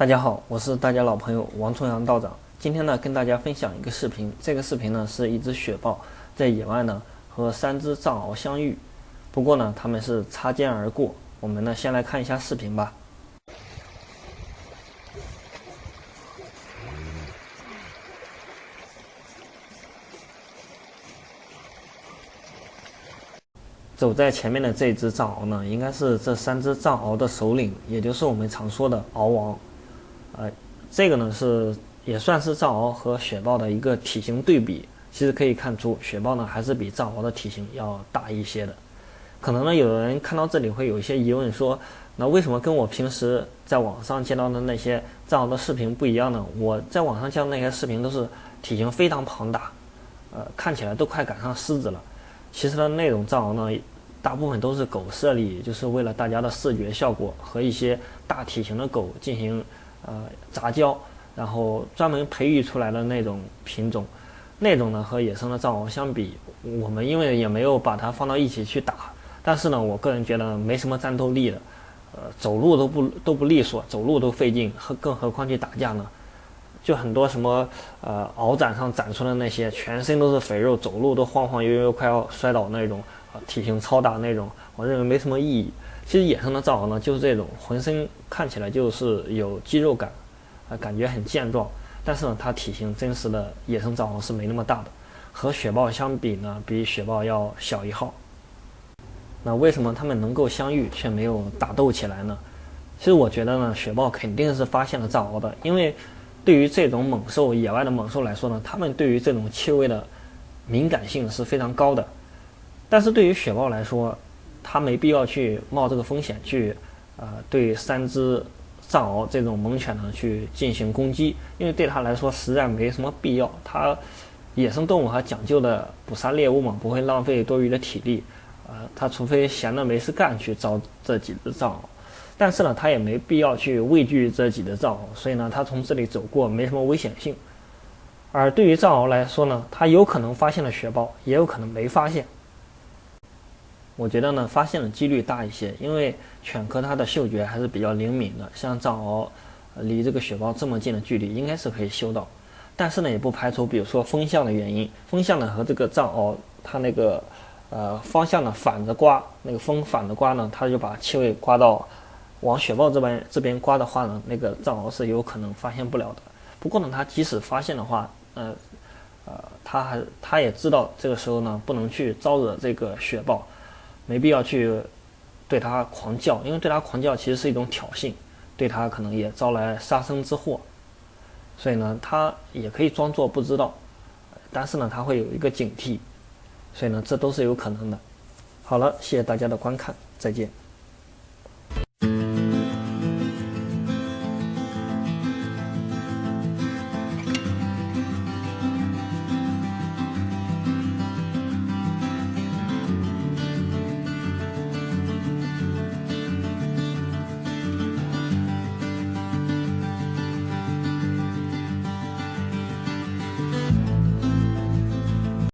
大家好，我是大家老朋友王重阳道长。今天呢，跟大家分享一个视频。这个视频呢，是一只雪豹在野外呢和3只藏獒相遇，不过呢，它们是擦肩而过。我们呢，先来看一下视频吧。走在前面的这只藏獒呢，应该是这3只藏獒的首领，也就是我们常说的獒王。这个呢也算是藏獒和雪豹的一个体型对比。其实可以看出，雪豹呢还是比藏獒的体型要大一些的。可能呢，有人看到这里会有一些疑问，说，那为什么跟我平时在网上见到的那些藏獒的视频不一样呢？我在网上见到那些视频都是体型非常庞大，看起来都快赶上狮子了。其实呢，那种藏獒呢，大部分都是狗舍里，就是为了大家的视觉效果和一些大体型的狗进行杂交，然后专门培育出来的那种品种。那种呢和野生的藏獒相比，我们因为也没有把它放到一起去打，但是呢，我个人觉得没什么战斗力的，走路都不利索，走路都费劲，更何况去打架呢？就很多什么獒展上展出的那些，全身都是肥肉，走路都晃晃悠悠，快要摔倒那种，体型超大那种，我认为没什么意义。其实野生的藏獒呢，就是这种，浑身看起来就是有肌肉感，感觉很健壮，但是呢，它体型真实的野生藏獒是没那么大的，和雪豹相比呢，比雪豹要小1号。那为什么它们能够相遇却没有打斗起来呢？其实我觉得呢，雪豹肯定是发现了藏獒的，因为对于这种猛兽，野外的猛兽来说呢，它们对于这种气味的敏感性是非常高的。但是对于雪豹来说，它没必要去冒这个风险去对3只藏獒这种猛犬呢去进行攻击，因为对它来说实在没什么必要。它野生动物还讲究的捕杀猎物嘛，不会浪费多余的体力，它除非闲的没事干去招这几只藏獒，但是呢，它也没必要去畏惧这几只藏獒，所以呢，它从这里走过没什么危险性。而对于藏獒来说呢，它有可能发现了雪豹，也有可能没发现。我觉得呢，发现的几率大一些，因为犬科它的嗅觉还是比较灵敏的，像藏獒离这个雪豹这么近的距离，应该是可以嗅到。但是呢，也不排除比如说风向的原因，风向呢和这个藏獒它那个方向呢反着刮，那个风反着刮呢，它就把气味刮到往雪豹这边刮的话呢，那个藏獒是有可能发现不了的。不过呢，它即使发现的话，它也知道这个时候呢不能去招惹这个雪豹。没必要去对它狂叫，因为对它狂叫其实是一种挑衅，对它可能也招来杀身之祸。所以呢，它也可以装作不知道，但是呢，它会有一个警惕，所以呢，这都是有可能的。好了，谢谢大家的观看，再见。